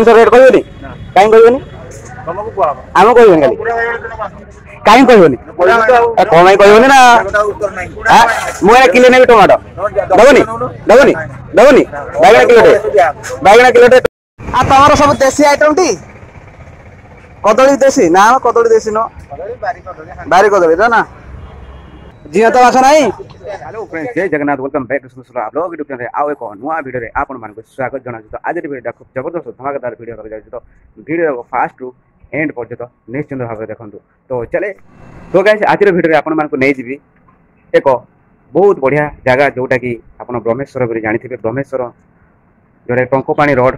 Rate कहबनी कहीं कहबनी आम कहबनी खाली कहीं कहबनी कम कहबनी ना मुझे किले नेबी टमाटो दबनी दबनी दबनी बैगण किलोटे आ तमर सब देसी आइटम टी कदली देसी ना कदली देसी न बारी कदली ना जी तो आस नहीं। हेलो फ्रेंड्स, जय जगन्नाथ, वेलकम बैक टू सुनो आप लोग यूट्यूब चैनल आउ एक नुआ वीडियो रे आपन मान को स्वागत जणा तो आज वीडियो खूब जबरदस्त धमाकेदार वीडियो कर जाय तो वीडियो को फास्ट टू एंड पर्यंत निश्चित भाव देखंतु। तो चले तो गाइस आज वीडियो रे आपन मान को नै जीवी एक बहुत बढ़िया जगह जोटा कि आपन ब्रह्मेश्वर बरी जानि थिबे। ब्रह्मेश्वर जोरे टंकोपाणी रोड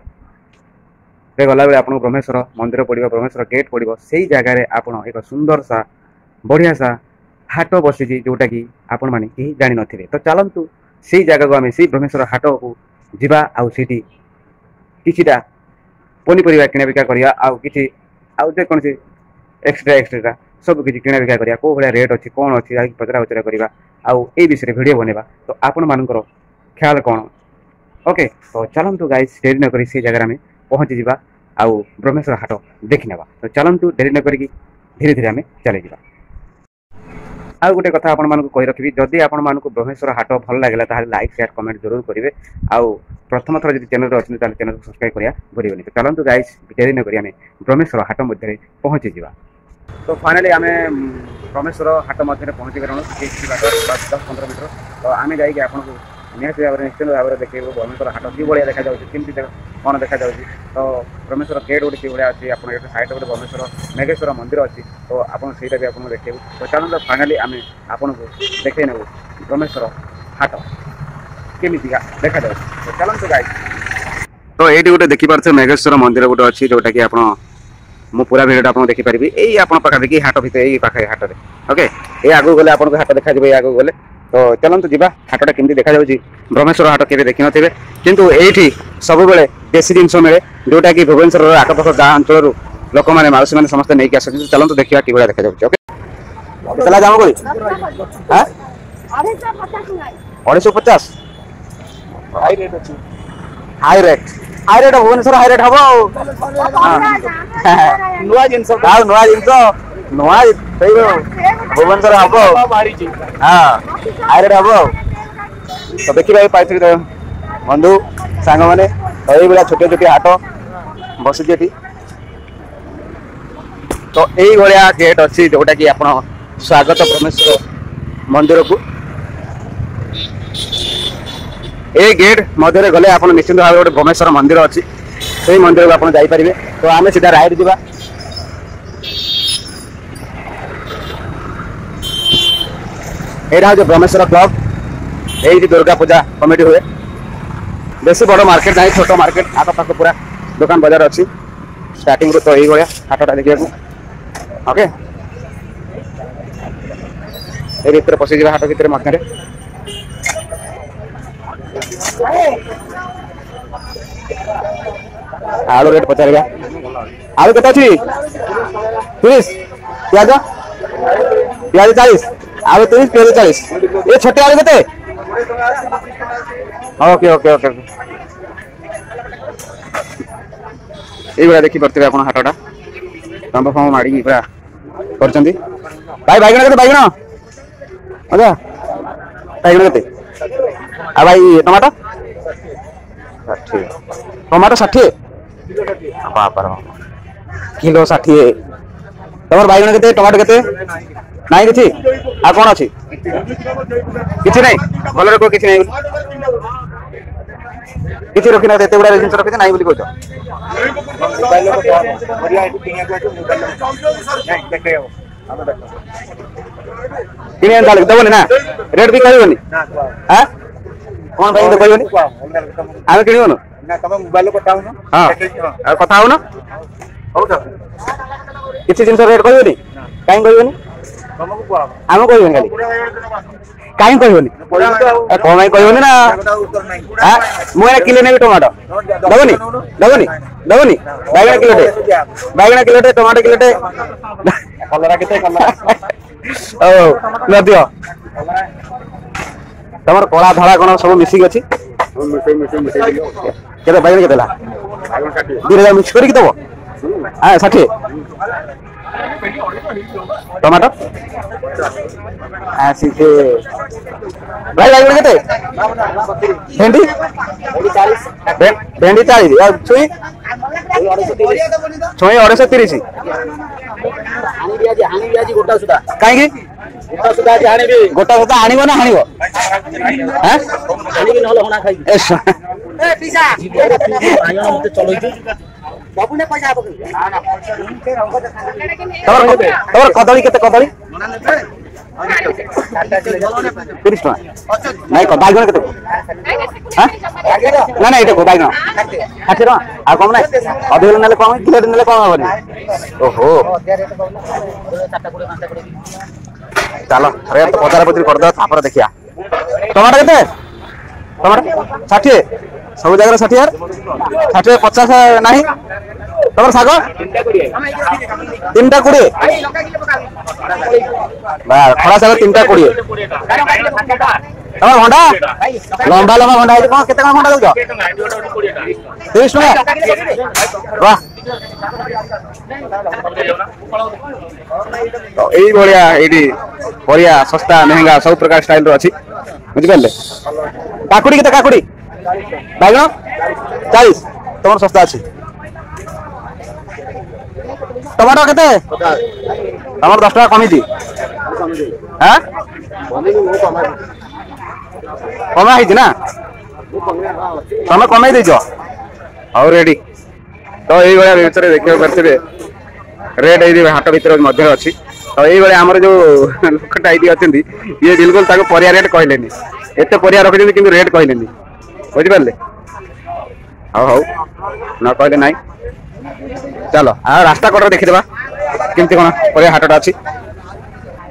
रे गला बेले आपन ब्रह्मेश्वर मंदिर पड़िबो, ब्रह्मेश्वर गेट पड़िबो, सेही जगह रे आपन एक सुंदर सा बढ़िया सा हाट बसी जोटा कि आपण माने कहीं जानी नथिबे। तो चलंतु से जगह को आम से ब्रह्मेश्वर हाट को जीवा आउ सीटी किछिटा पनीपरिया किना बिका करिया आउ किछि आउ जे कोन से एक्स्ट्रा सब किछि किना बिका करिया को भले रेट अछि कोन अछि आइ पचरा उचरा करिवा आउ ए विषय वीडियो बनेबा। तो आपण मानकर ख्याल कोन ओके। तो चलंतु गाइस देरी न करी से जगह में पहुंची जीवा आउ ब्रह्मेश्वर हाट देखि नेबा। तो चलंतु देरी न करी धीरे धीरे आमे चले जीवा। आउ गोटे कथा आपण मानक कहि रखिबी, जदि आपण मानक ब्रह्मेश्वर हाट भल लागला ताहा लाइक शेयर कमेंट जरूर करिवे आउ प्रथम थर जदि चैनल रे अछि ताहा चैनल को सब्सक्राइब करिया भूलिबेनी। तो चलंतु गाइस देरी न करी आमे ब्रह्मेश्वर हाट मध्ये पहुंची जीवा। तो फाइनली आमे ब्रह्मेश्वर हाट मध्ये पहुंची गरन 10-15 मीटर। तो आमे जाई के आपण को नेक्स्ट निश्चित भाव में देखिए ब्रह्मेश्वर हाट कि भाया देखा जाती कौन देखा जाती। तो ब्रह्मेश्वर गेट गोटे कि भाया अच्छी आप साइड गोटे ब्रह्मेश्वर मेघेश्वर मंदिर अच्छी। तो आपको सहीटा भी आपको देखिए। तो चलते फाइनाली आम आपन को देखे नेबू ब्रह्मेश्वर हाट केमी देखा जाए। तो चलते गाइस तो ये गोटे देखिपे मेघेश्वर मंदिर गोटे अच्छी जोटा कि आप मु पूरा भिडियो आपको देखिपारि यही आप पाखापाखि हाट भितर यही पाखे हाट में ओके। ये आगू गले आपको हाट देखा ये आगू गले। तो चलते जावा हाटा केमती देखा जाऊँगी। ब्रह्मेश्वर हाट के देखी थे किंतु ये सब बेले देसी जिनस मिले जोटा कि भुवनेश्वर आखपाख गाँ अंचल लोक मैंने माउसी मैंने समस्त नहीं आस। चलते देखा कि देखा जाऊँगी ओके। चला जाम कोई 250 high rate Bhubaneswar high rate हम नुआ जिनस नुआ भुवनेश्वर हम हाँ हाई रेट हम। तो देखिए पाई बंधु सांग मैंने तो ये छोटे छोटे हाट बसी। तो यही भाया गेट अच्छी जोटा कि आप स्वागत ब्रह्मेश्वर मंदिर को ये गेट मध्य गले आप निश्चित भाव गोटे ब्रह्मेश्वर मंदिर अच्छी से मंदिर को आप जापारे। तो आम सीधा राइट जावा। यहाँ हूँ ब्रह्मेश्वर क्लब यही दुर्गा पूजा कमिटी हुए। बेसी बड़ मार्केट ना छोट मार्केट आखपाख पूरा दुकान बाजार अच्छी स्टार्टिंग तो यही भाया हाटा देखा ओके। ये भीतर पशिज हाट भीतर मध्य आलू रेट पचार आलू के 30 प्याज 40 आलू 30 प्याज 40 ये छोटे आलू के ओके ओके ओके। ये देखी पारे आप हाटा तंब फम माड़ी पूरा कर भाई बैगण के बैगण अच्छा बैगण के आ भाई टमाटो 60 टमाटो 60 बापर किलो 60 तुम बैगण के टमाटो के ना कि आ कौन अच्छी कि ना कलर को कि किसी रखी ना एत गुड़ा जिन रखी ना बोली कह कि दबनी ना रेट भी कहनी हाँ कौन भाई कहनी आम किणवन हाँ कथा हो किसी जिन रेट कहनी कहीं कहनी आम कहबनी खाली कहीं कहबनी कम कहबनी ना मुझे किले नेबी टमाटो दबनी दबनी दबनी बैगण किलोटे टमाटो किलोटे दियो तुम कला धड़ा कौन सब मिसिक अच्छी बैगण के 2000 मिक्स करके दबो हाँ 60 टमाटर हाँ सीधे भाई बाइगण केते भेंडी भेंडी 40 और छुई 230 कहीं गोटा सुधा आनिब ना हानिब कदली केते कदली 30 टका नहीं बाइगण केते ना ना ये बाइगण 60 टका आ कम ना अध किलो नेले कम किलो नेले कम होबनी ओहो चलो रेट तो पचार पचर कर दो तापर देखिया टमाटर केते टमाटर 60 सब जगह 60 यार 60 50 नहीं तमर साग 3टा 20 खड़ा साग 3टा 20 तमर भंडा लंबा लंबा भंडा है कौन केते भंडा दउछ 30 टका वाह तो यही भाया ये परिया सस्ता महंगा सब प्रकार स्टाइल रो अच्छी बुझिपारे काकुड़ी केते काकुड़ी बैगन 40 तुम सस्ता अच्छी टमाटर केते तमर 10 टका कमी थी हाँ कमा ही ना तुम कमे दीच और रेडी तो यही भाया विषय देखा पारे रेट ये हाट भर मध्य अच्छी तो ये आमर जो लोकटा ये अच्छा ये बिल्कुल परिया रेट कहले एत परिया रखी कि रेट कहले बुझिपारे हाँ हौ न कहले ना चलो आ रास्ता कटर देखीदे केमती कौन परिया हाटा अच्छी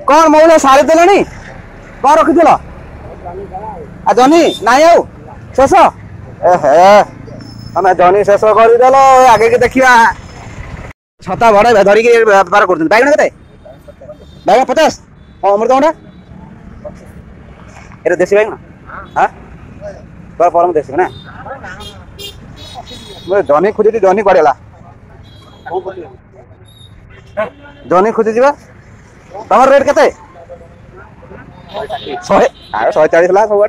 कौन मौल सारी देनी कौन रखील आ जनी नाई आउ शेष तमें जनी शेष करदेल आगे की देखा छता बड़ धरिकी बेपार कर बैगण के बैगण 50 अमृतभंडा ये देसी बैगण हाँ परम देसी ना जनी खोजी जनी कड़ेला जनी खोजी तुम रेट के 140 ला सब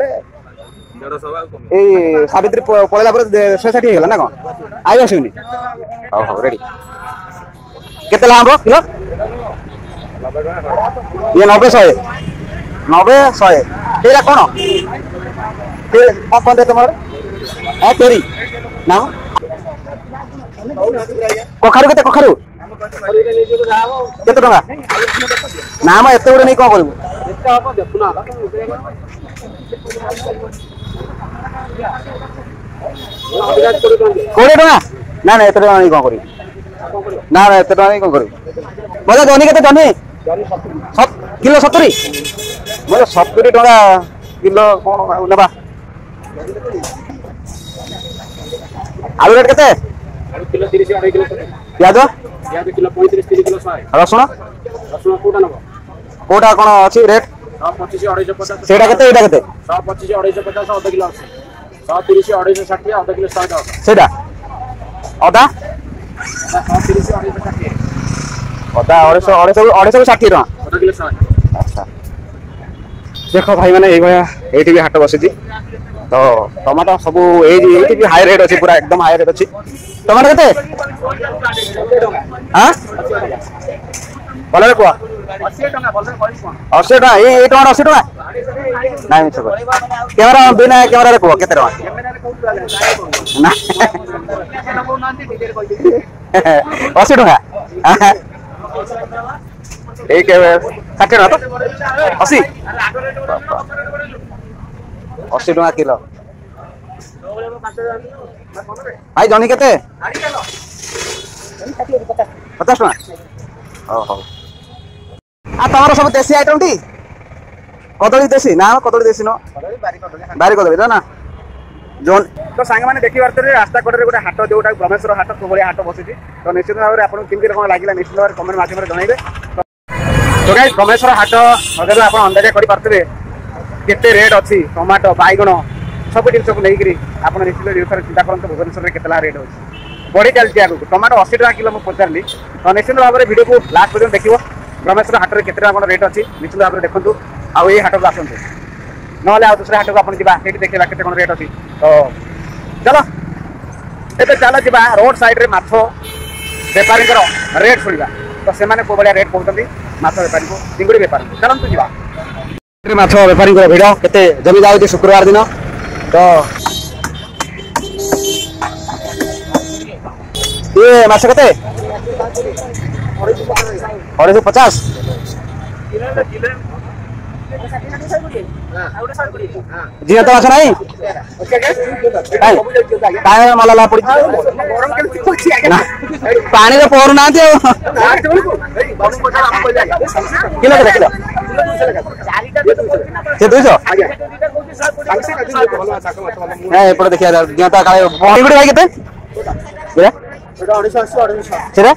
सावित्री पड़ेला 160 होगा ना कौन आई आसनी हाँ रेडी केते लाभ किलो ये 90 100 तेरा कौन कौन तुम तेरी ना कखारु केते कखारु केते टका ना म एते गुडे नै कौन करू 20 टका ना ना एते टका नै कौन करू ना ना एते टका नै कौन करू मजा जनी केते जनी किलो 70 मतलब 70 टका किलो कौन नेबा आलू रेट केते किलो 30 2.5 किलो प्याज किलो 35 3 किलो 100 रसुण कोटा नबो कोटा कोन अछि रेट 125 250 सेटा केते एटा केते 125 250 आधा किलो 130 260 आधा किलो 100 सेटा आधा 130 260 आधा 260 टका आधा किलो 100 अच्छा देखो भाई माने ए भया एठी भी हाट बसिची तो टमाटो सब ये भी हाई रेट अच्छी पूरा एकदम हाई रेट अच्छी टमाटो केते हाँ भले कुआ 80 टका ये टमाटो 80 टका ना मिछ कैमरा बिना कैमरा रे कुआ केते टका ना 80 टका एक 60 टका तो 80 80 टका किलो भाई जनी केते 50 टका ओहो आ तमरो सब देसी आइटम टी कदली देसी ना कदली देसी नो बारी कदली ना जोन तो सांग माने देखि बारतरे रास्ता कड़े गोटे हाट जोटा ब्रह्मेश्वर हाट तो बड़ी हाट बसिची तो निश्चित भाव में आपन केमती कोन लागिला निश्चित भाव कमेंट माध्यम रे जणाइबे तो गाइस ब्रह्मेश्वर हाट अगर आपन अंदाज करि पारतबे केते रेट अच्छी टमाटो बैगण सब जिन सब नहीं आप निश्चित चिंता करते भुवनेश्वर में केतला रेट अच्छी बढ़ी चलती आगे टमाटो 80 टका किलो मुझे पचारि तो निश्चित भाव में वीडियो को लास्ट पर्यटन देखिए ब्रह्मेश्वर हाट में केते टका रेट अच्छी निश्चित भाव में देखूँ आउ ये हाट को आसतु ना दूसरे हाट को आप देखा केते रेट अच्छी तो चलो ये चल जा रोड साइड में माछ बेपारी रेट शुणा तो से भाया रेट कहते माछ बेपारी को चिंगुड़ी बेपारी चलते जा माछ बेपारी भिड़ केते जमी जाऊँगी शुक्रवार दिन तो ये माछ केते 250 जीवन तो माछ नहीं मल्ला पड़ी पानी तो पहरु ना किलो के किलो से 200 एपटे देखिए जीवता काले बंगुड़ी भाई केते सेरा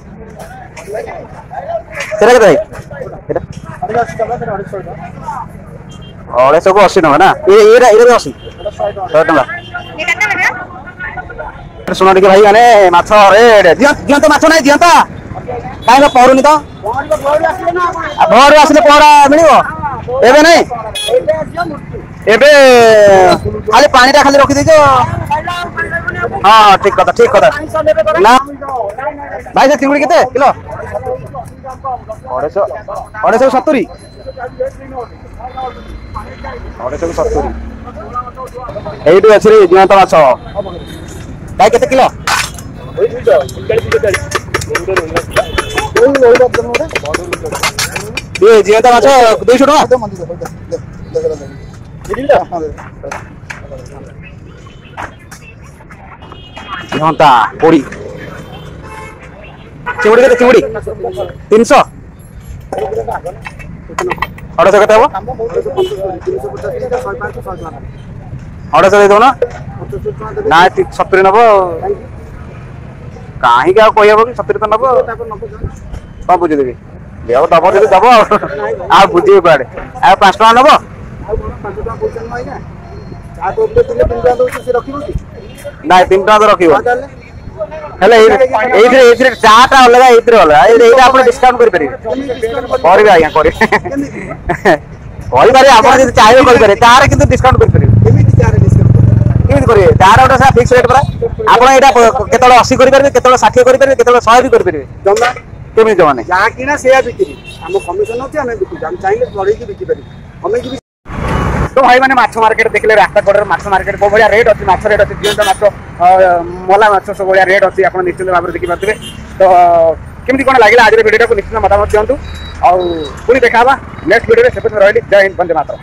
सेरा केते अढ़ाई को 80 टका ना ये 80 100 टका सुन टे भाई मैंने माछ रेट दिंत माछ ना दिंत कहीं पहरुनी तो भोर आसले पहरा मिल एबे नहीं एबे खाली पानी टा खाली रखी दीज हाँ ठीक कथा ना भाई से चिंगुड़ी केते किलो 270 এইটু আছে রে জীবন্ত মাছ ভাই কেতে কিলো ये जीवंत माछ 200 टका जीवंता पोड़ी चिंगुड़ी केते चिंगुड़ी 300 अढ़ाई केते हम 250 दे ना ना 70 नब कहीं कह कि 70 तो नब कौन बुझेदेवी देव दब दे दब आ बुझे पाड़े आ 5 टका नब ना 3 टका तो रख चाटा अलग ये आप डिस्काउंट करेंगे आज्ञा कर चाहिए चारे कि डिस्काउंट करेंगे चार गोटे फिक्स रेट पड़ा आप केत 80 करेंगे केत 60 करेंगे केत 100 भी करेंगे जमा केमी जमा नहीं जहाँ कि बिक्री आम कमिशन अच्छे आम बिकुचे आम चाहिए बढ़े बिकी तो भाई मैंने माछ मार्केट देखले रास्ता कड़े माछ मार्केट को भाया रेट अच्छी माछ रेट अच्छी जीवंत माछ मला माछ सब भाया रेट अच्छी आप निश्चित भाव में देखिए तो केमती कौन लगे आज वीडियो को निश्चित मतामत दिंतु आउ पुणी देखा नेक्स्ट वीडियो से रही जय हिंद वंदे मातरम।